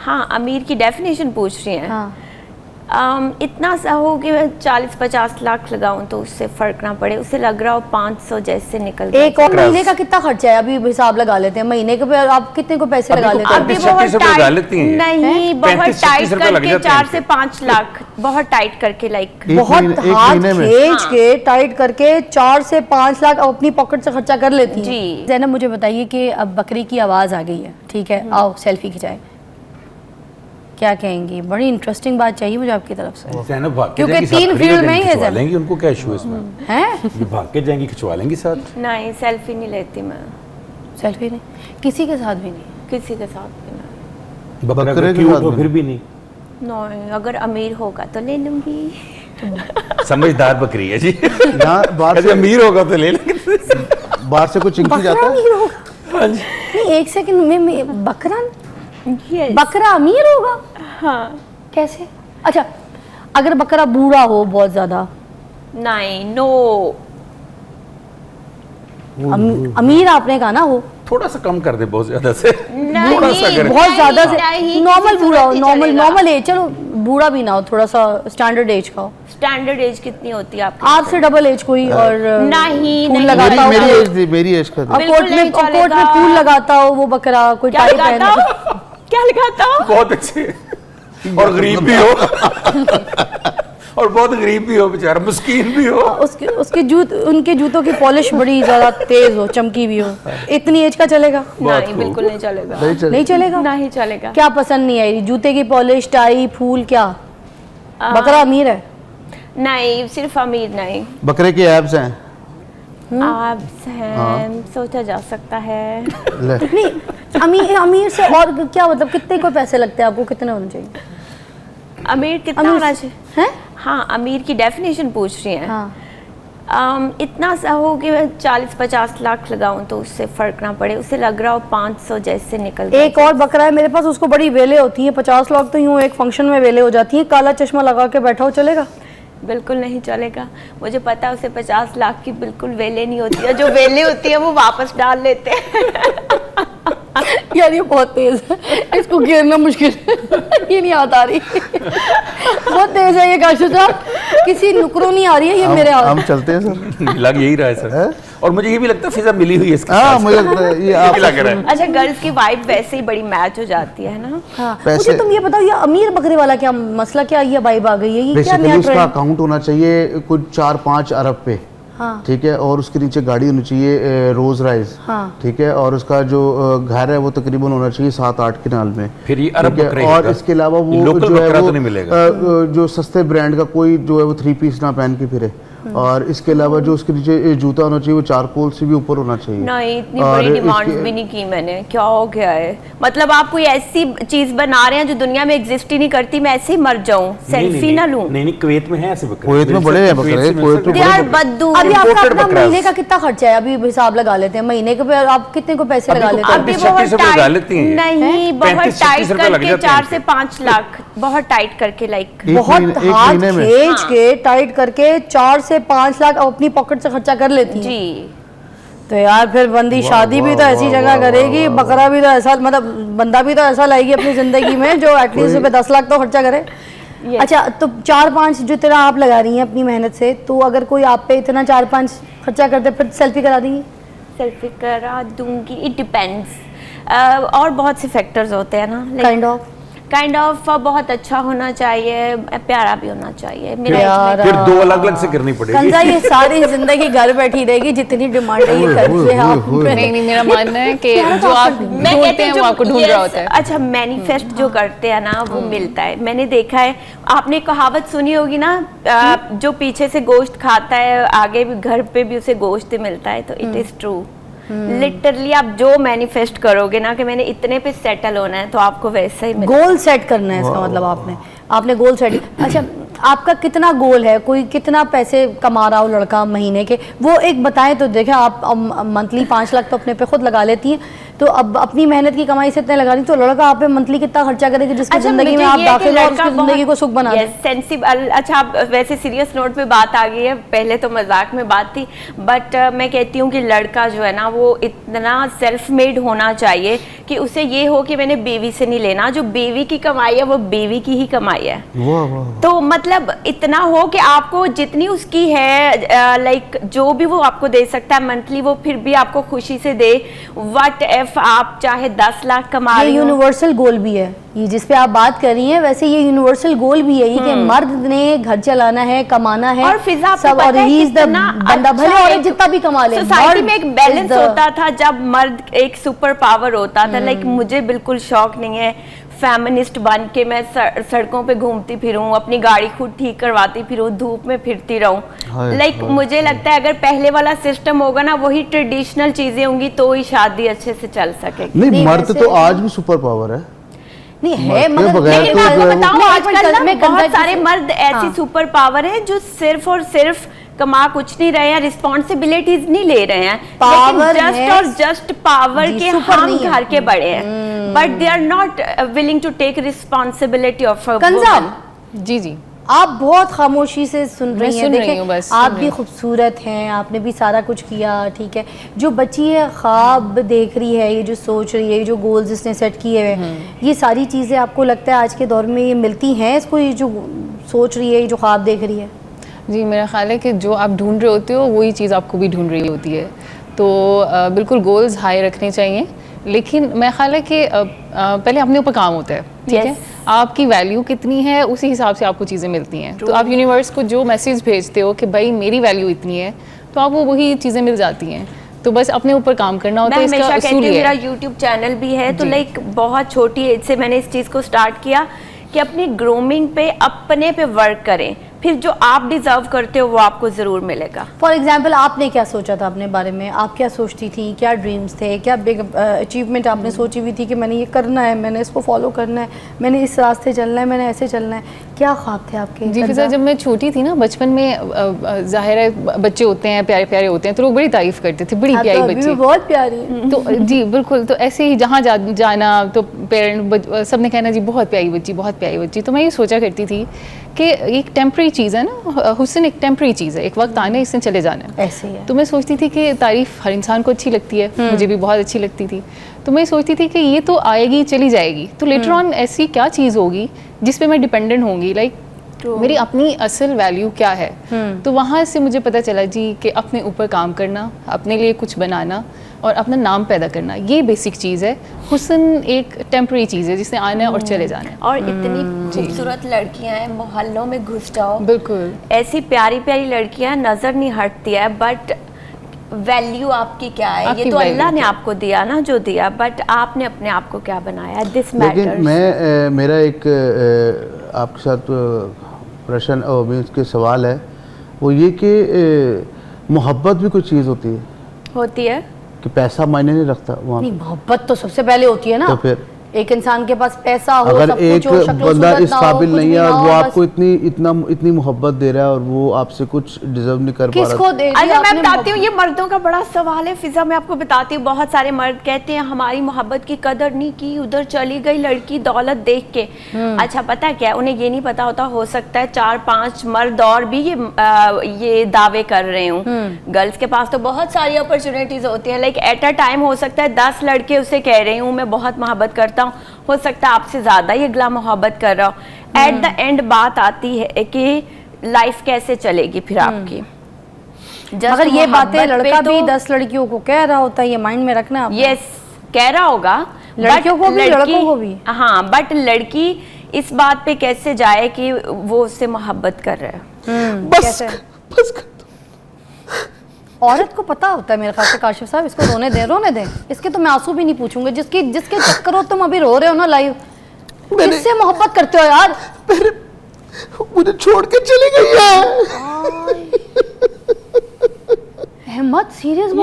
हाँ, अमीर की डेफिनेशन पूछ रही हैं। हाँ। इतना सा हो कि 40-50 लाख लगाऊं तो उससे फर्क ना पड़े, उसे लग रहा हो 500 जैसे निकल गया। एक और महीने का कितना खर्चा है? अभी हिसाब लगा लेते हैं महीने के, आप कितने को पैसे लगा लेते हैं? अभी बहुत टाइट नहीं, बहुत टाइट करके 4 से 5 लाख, बहुत टाइट करके, लाइक बहुत हाथ खींच के टाइट करके 4 से 5 लाख अपनी पॉकेट से खर्चा कर लेती है जी। ज़ैनब, मुझे बताइए कि अब बकरी की आवाज़ आ गई है, ठीक है, आओ सेल्फी खिंचाए, क्या कहेंगी? बड़ी इंटरेस्टिंग बात चाहिए मुझे आपकी तरफ से, क्योंकि 3 फील्ड में ही है लेंगी, उनको क्या इशू है इसमें? हैं? ये भाग के जाएंगी, खिंचवा लेंगी साथ। नहीं, सेल्फी नहीं लेती मैं, सेल्फी नहीं, किसी के साथ भी नहीं? किसी के साथ भी नहीं। बकरे के साथ तो फिर भी नहीं। नहीं, अगर अमीर होगा तो ले लूंगी। समझदार बकरी है जी। बाहर से अमीर होगा तो ले लेंगे। बाहर से कुछ चिंकी जाता है। नहीं, एक सेकंड में बकरा अमीर होगा? हाँ। कैसे? अच्छा, अगर बकरा बूढ़ा हो बहुत ज्यादा? नहीं, नो। अमीर आपने कहा ना हो, थोड़ा सा कम कर दे, बहुत ज्यादा से। नहीं, बहुत ज्यादा से नॉर्मल बूढ़ा हो, नॉर्मल एज, चलो बूढ़ा भी ना हो, थोड़ा सा स्टैंडर्ड एज का हो। स्टैंडर्ड एज कितनी होती है आपसे डबल एज कोई? और नहीं, फूल लगाता हो? मेरी एज का कोर्ट में फूल लगाता हो वो बकरा? कोई टाई पहना? क्या लगाता हो? बहुत अच्छे और गरीब भी हो। और बहुत गरीब भी हो बेचारा, मुस्किन भी हो। उनके जूतों की पॉलिश बड़ी ज्यादा तेज हो, चमकी भी हो। इतनी एज का चलेगा? नहीं, बिल्कुल नहीं चलेगा। नहीं चलेगा? नहीं चलेगा। क्या पसंद नहीं आई? जूते की पॉलिश, टाई, फूल, क्या? बकरा अमीर है? नहीं, सिर्फ अमीर नहीं। बकरे के एब्स हैं? एब्स हैं, सोचा जा सकता है। नहीं, अमीर से और क्या मतलब, कितने को पैसे लगते हैं आपको? कितने होने चाहिए? अमीर कितना होना चाहिए? हाँ, अमीर की डेफिनेशन पूछ रही हैं। हाँ। इतना सा हो कि 40-50 लाख लगाऊं तो उससे फर्क ना पड़े, उसे लग रहा हो 500 जैसे निकल गया। एक और बकरा है मेरे पास, उसको बड़ी वेले होती हैं, 50 लाख तो यूँ एक फंक्शन में वेले हो जाती हैं, काला चश्मा लगा के बैठा हो, चलेगा? बिल्कुल नहीं चलेगा। मुझे पता है उसे 50 लाख की बिल्कुल वेले नहीं होती है, जो वेले होती है वो वापस डाल लेते हैं। यार ये बहुत तेज है, इसको घेरना मुश्किल है। ये नहीं आता रही। बहुत तेज है ये काशू साहब, किसी नुकरों नहीं आ रही है ये मेरे हाथ। हम चलते हैं सर। लग यही रहा है सर। और मुझे ये भी लगता है फिजा मिली हुई है इसके साथ। मुझे लगता है ये आप लग रहा है। अच्छा, गर्ल्स की वाइब वैसे ही बड़ी मैच हो जाती है ना। हाँ। मुझे तुम ये बताओ, ये अमीर बकरे वाला क्या मसला, क्या ये वाइब आ गई है? ये क्या नया उसका अकाउंट होना चाहिए कुछ 4-5 अरब पे। हाँ। ठीक है, और उसके नीचे गाड़ी होनी चाहिए रोज राइज। हाँ। ठीक है, और उसका जो घर है वो तकरीबन होना चाहिए 7-8 किनाल में। फिर ये अरब बकरे और इसके अलावा वो जो है वो तो नहीं मिलेगा। जो सस्ते ब्रांड का कोई जो है वो 3 पीस ना पहन के फिरे। और इसके अलावा जो उसके नीचे जूता होना चाहिए वो चारकोल से भी ऊपर होना चाहिए। नहीं, इतनी बड़ी डिमांड्स भी नहीं की मैंने। क्या हो गया है? मतलब आप कोई ऐसी चीज बना रहे हैं जो दुनिया में एग्जिस्ट ही नहीं करती, मैं ऐसे ही मर जाऊं, सेल्फी ना लूं? नहीं, कुवैत में है ऐसे बकरे। कुवैत में बड़े हैं बकरे, कुवैत में यार बद्दू। अभी आपका अपना महीने का कितना खर्चा है? अभी हिसाब लगा लेते हैं, महीने के आप कितने को पैसे लगा लेते हैं? अभी बहुत टाइट नहीं, बहुत टाइट करके 4 से 5 लाख, बहुत टाइट करके, लाइक बहुत हाथ खींच के टाइट करके 4 से 5 लाख अपनी पॉकेट से खर्चा कर लेती है जी। तो यार फिर बंदी शादी भी तो ऐसी जगह करेगी, बकरा भी तो ऐसा, मतलब बंदा भी तो ऐसा लाएगी अपनी जिंदगी में जो एटलीस्ट 10 लाख तो खर्चा करे। अच्छा, तो 4-5 जो तेरा आप लगा रही हैं अपनी मेहनत से, तो अगर कोई आप पे इतना 4-5 खर्चा करते फिर सेल्फी करा देंगी? सेल्फी करा दूंगी, इट डिपेंड्स। और बहुत से फैक्टर्स होते हैं ना, काइंड ऑफ बहुत अच्छा होना चाहिए, प्यारा भी होना चाहिए। फिर 2 अलग-अलग से करनी पड़ेगी। कंजा ये सारी जिंदगी घर बैठी रहेगी, जितनी डिमांड है ये करती है आप। नहीं, मेरा मानना है कि जो आप ढूंढते हैं वो आपको ढूंढ रहा होता है। अच्छा, मैनिफेस्ट जो करते हैं ना वो मिलता है। मैंने देखा है, आपने कहावत सुनी होगी ना, जो पीछे से गोश्त खाता है आगे भी घर पे भी उसे गोश्त मिलता है। तो इट इज ट्रू। लिटरली आप जो मैनिफेस्ट करोगे ना कि मैंने इतने पे सेटल होना है, तो आपको वैसा ही मिलेगा। गोल सेट करना है इसका मतलब आपने गोल सेट। अच्छा, आपका कितना गोल है? कोई कितना पैसे कमा रहा हो लड़का महीने के, वो एक बताएं तो देखें। आप मंथली 5 लाख तो अपने पे खुद लगा लेती हैं, तो अब अपनी मेहनत की कमाई से इतने लगा रही, तो लड़का आप पे मंथली कितना खर्चा करेगी जिसकी जिंदगी में आप दाखिल हो और उसकी जिंदगी को सुख बना दें? सेंसिबल। अच्छा, आप वैसे सीरियस नोट पे बात आ गई है, पहले तो मजाक में बात थी, बट मैं कहती हूँ कि लड़का जो है ना वो इतना सेल्फ मेड होना चाहिए कि उसे ये हो कि मैंने बीवी से नहीं लेना, जो बीवी की कमाई है वो बीवी की ही कमाई है। वाह वाह। तो मतलब इतना हो कि आपको जितनी उसकी है लाइक जो भी वो आपको दे सकता है मंथली, वो फिर भी आपको खुशी से दे। व्हाट इफ आप चाहे 10 लाख कमा ये रही हो। यूनिवर्सल गोल भी है, ये जिस पे आप बात कर रही हैं, वैसे ये यूनिवर्सल गोल भी है ये कि मर्द ने घर चलाना है, कमाना है, और फिजा आपको सब, और पता है ही इज द कितना बंदा, अच्छा भले और एक जितना भी कमा ले, सोसाइटी मर्द में एक is बैलेंस the- होता था जब मर्द एक सुपर पावर होता था। लाइक मुझे बिल्कुल शौक नहीं है फेमिनिस्ट बन के मैं सड़कों पे घूमती फिरूं, अपनी गाड़ी खुद ठीक करवाती फिरूं, धूप में फिरती रहूं। हाय, लाइक हाय, मुझे लगता है अगर पहले वाला सिस्टम होगा ना, वही ट्रेडिशनल चीजें होंगी तो ही शादी अच्छे से चल सकेगी। नहीं, नहीं, मर्द वैसे- तो आज भी सुपर पावर है। नहीं है, मर्द के मगर बगैर लेकिन तो मैं जो आपको है वो- बताऊं मैं आजकल ना मैं बहुत कंजर सारे किसी- मर्द ऐसी हाँ। सुपर पावर है जो सिर्फ और सिर्फ कमा कुछ नहीं रहे हैं, रिस्पॉन्सिबिलिटीज नहीं ले रहे हैं, Power लेकिन जस्ट है, और जस्ट पावर जी, के super हम नहीं है। घर के बड़े हैं, but they are not willing to take responsibility of a कंजा, वुमन। जी जी। आप बहुत खामोशी से सुन मैं रही हैं, सुन रही देखें हूँ, बस आप सुन भी रही हूँ। खूबसूरत हैं, आपने भी सारा कुछ किया, ठीक है। जो बच्ची है ख्वाब देख रही है, ये जो सोच रही है, ये जो गोल्स इसने सेट किए हुए हैं, ये सारी चीज़ें आपको लगता है आज के दौर में ये मिलती हैं इसको, ये जो सोच रही है, ये जो ख्वाब देख रही है? जी, मेरा ख्याल है कि जो आप ढूंढ रहे होते हो वही चीज़ आपको भी ढूंढ रही होती है। तो बिल्कुल गोल्स हाई रखने चाहिए, लेकिन मेरा ख्याल है कि पहले अपने ऊपर काम होता है, ठीक है। Yes. आपकी वैल्यू कितनी है उसी हिसाब से आपको चीज़ें मिलती हैं। तो आप यूनिवर्स को जो मैसेज भेजते हो कि भाई मेरी वैल्यू इतनी है, तो आपको वही चीज़ें मिल जाती हैं। तो बस अपने ऊपर काम करना होता मैं है, इसका हमेशा कहती उसूल हूँ, ही मेरा है। यूट्यूब चैनल भी है, तो जी। लाइक बहुत छोटी एज से मैंने इस चीज़ को स्टार्ट किया कि अपनी ग्रूमिंग पे अपने पे वर्क करें, फिर जो आप डिजर्व करते हो वो आपको ज़रूर मिलेगा। फॉर एग्जाम्पल आपने क्या सोचा था अपने बारे में, आप क्या सोचती थी, क्या ड्रीम्स थे, क्या बिग अचीवमेंट आपने सोची हुई थी कि मैंने ये करना है, मैंने इसको फॉलो करना है, मैंने इस रास्ते चलना है, मैंने ऐसे चलना है, क्या ख्वाब थे आपके? जी फिजा, जब मैं छोटी थी ना, बचपन में जाहिर है बच्चे होते हैं, प्यारे प्यारे होते हैं, तो लोग बड़ी तारीफ करते थे, बड़ी आप तो प्यारी अभी भी बच्ची। बहुत प्यारी है। तो जी बिल्कुल, तो ऐसे ही जहाँ जाना तो पेरेंट सबने कहना जी बहुत प्यारी बच्ची, बहुत प्यारी बच्ची। तो मैं ये सोचा करती थी कि एक टेम्परेरी चीज़ है ना, हुस्न एक टेम्परेरी चीज़ है, एक वक्त आना है, इसने चले जाना है। ऐसे ही है। तो मैं सोचती थी कि तारीफ़ हर इंसान को अच्छी लगती है, मुझे भी बहुत अच्छी लगती थी। तो मैं सोचती थी कि ये तो आएगी चली जाएगी, तो लेटर ऑन ऐसी क्या चीज़ होगी जिस पे मैं डिपेंडेंट होंगी, लाइक मेरी अपनी असल वैल्यू क्या है। तो वहाँ से मुझे पता चला जी कि अपने ऊपर काम करना, अपने लिए कुछ बनाना और अपना नाम पैदा करना, ये बेसिक चीज़ है। हुस्न एक टेम्परेरी चीज़ है जिसने आना है और चले जाना है। और इतनी खूबसूरत लड़कियां हैं, मोहल्लों में घुस जाओ, बिल्कुल ऐसी प्यारी प्यारी लड़कियां नजर नहीं हटती है, बट वैल्यू आपकी क्या है, आपकी ये तो value अल्लाह ने क्या? आपको दिया ना जो दिया, बट आपने अपने आप को क्या बनाया, दिस लेकिन मैटर्स। मैं मेरा एक आपके साथ प्रश्न और मीन्स के सवाल है, वो ये कि मोहब्बत भी कोई चीज़ होती है होती है। कि पैसा मायने नहीं रखता वहाँ नहीं, मोहब्बत तो सबसे पहले होती है ना। तो फिर एक इंसान के पास पैसा हो, अगर सब एक कुछ हो, शक्लो बंदा सूरत इस ना हो, काबिल कुछ नहीं भी है ना और हो, वो बस आपको इतनी मोहब्बत दे रहा है और वो आपसे कुछ डिजर्व नहीं कर पा किसको रहा, दे अच्छा मैं बताती हूँ, ये मर्दों का बड़ा सवाल है फिजा, मैं आपको बताती हूँ। बहुत सारे मर्द कहते हैं हमारी मोहब्बत की कदर नहीं की, उधर चली गई लड़की दौलत देख के। अच्छा पता है क्या, उन्हें ये नहीं पता होता, हो सकता है 4-5 मर्द और भी ये दावे कर रहे हूँ। गर्ल्स के पास तो बहुत सारी अपॉर्चुनिटीज होती है, लाइक एट अ टाइम हो सकता है 10 लड़के उसे कह रहे हूँ मैं बहुत मोहब्बत करता हूँ, हो सकता है आपसे ज्यादा ये अगला मोहब्बत कर रहा हूँ। एट द एंड बात आती है कि लाइफ कैसे चलेगी फिर आपकी। Just मगर ये बातें मोहब्बत पे लड़का भी तो- 10 लड़कियों को कह रहा होता है, ये माइंड में रखना आपने। यस कह रहा होगा, लड़कियों but को भी, लड़कों को भी। हाँ, बट लड़की इस बात पे कैसे जाए कि वो उससे मोहब्बत कर रहा है। कैसे? बस कर। औरत को पता होता है मेरे ख्याल से। काशिफ साहब इसको रोने दें, इसके तो मैं आंसू भी नहीं पूछूंगी, जिसके चक्कर हो तुम अभी रो रहे हो ना लाइव, किससे मोहब्बत करते हो यार? मुझे छोड़ के चली गई है। अहमद सीरियस